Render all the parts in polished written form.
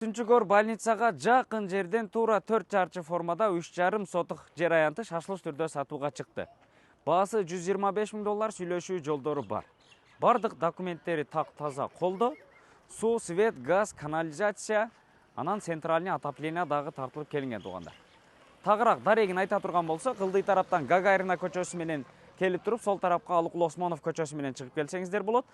Түнчүгөр больницага жакын жерден туура 4 чарчы формада 3,5 сотық жер аянты шашылыш түрдө сатууга чыкты. Баасы $125,000 сүйлөшүү жолдору бар. Бардык документтери так таза колдо. Суу, свет, газ, канализация, анан центральный отопление дагы тартылып келинген туугандар. Тагыраак дарегин айта турган болсок, ылдый тараптан Гагарина көчөсү менен келип туруп, сол тарапка Алыкул Осмонов көчөсү менен чыгып келсеңиздер болот.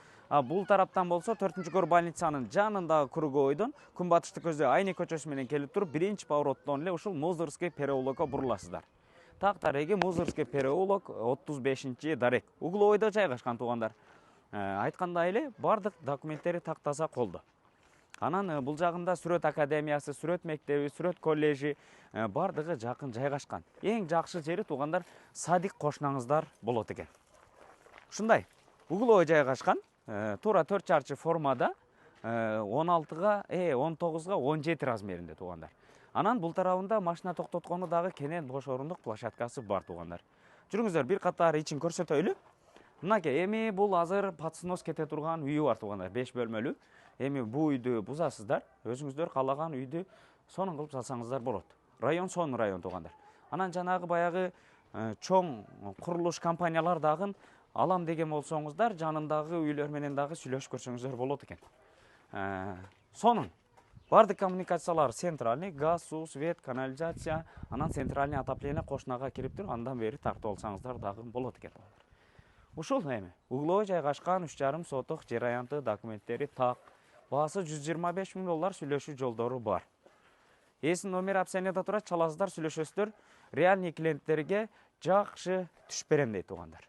Бул тараптан болсо 4-көр больницанын жанындагы круговойдон күнбатышты көздөй Айни көчөсү менен келип туруп, биринчи повороттон эле ушул Музырский переулокко буруласыздар. Так дареги Музырский переулок 35-чи дарек. Угловойдо жайгашкан туугандар. Айткандай эле бардык документтери так таза колдо. Анан бул жагында сүрөт академиясы, сүрөт мектеби, сүрөт коллежи бардыгы жакын жайгашкан. Эң жакшы жери туугандар садик кошунаңыздар болот экен. Ушундай угловой жайгашкан, туура 4 чарчы формада 16га, 19га 17 размеринде туугандар. Анан бул тарабында машина токтоткону дагы кенен бош орундук площадкасы бар туугандар. Жүрүңүздөр бир катар ичин көрсөтөйлү. Мынакей, эми бул азыр патсынос кете турган үйү бар туугандар, 5 бөлмөлүү. Эми бул үйдү бузасыздар, өзүңүздөр каалаган үйдү сонун кылып салсаңыздар болот. Район сонун район туугандар. Анан жанагы баягы чоң курулуш компаниялар дагы алам деген болсоңуздар, жанындагы үйлөр менен дагы сүйлөшүп көрсөңүздөр болот экен. Сонун. Бардык коммуникациялар центральный, газ, суу, свет, канализация, анан центральный отопление кошунага кирип туруп, андан бери тартып алсаңыздар дагы болот экен. Ушул эми угловой жайгашкан 3,5 сотық жер аянты документтери так. Баасы $125,000 сүйлөшүү жолдору бар. Эсин номер опционияда турат, чаласыздар, сүйлөшөсүздөр. Реальный клиенттерге жакшы түш берем дейт туугандар.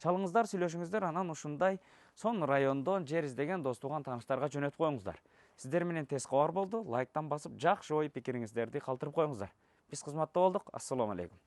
Чалыңыздар, сүйлөшүңүздөр, анан ушундай сонун райондон жер издеген дос туган тааныштарга жөнөтүп коюңуздар. Сиздер менен тез кабар болду. Лайктан басып, жакшы ой пикириңиздерди калтырып коюңуздар. Биз кызматта болдук. Ассаламу алейкум.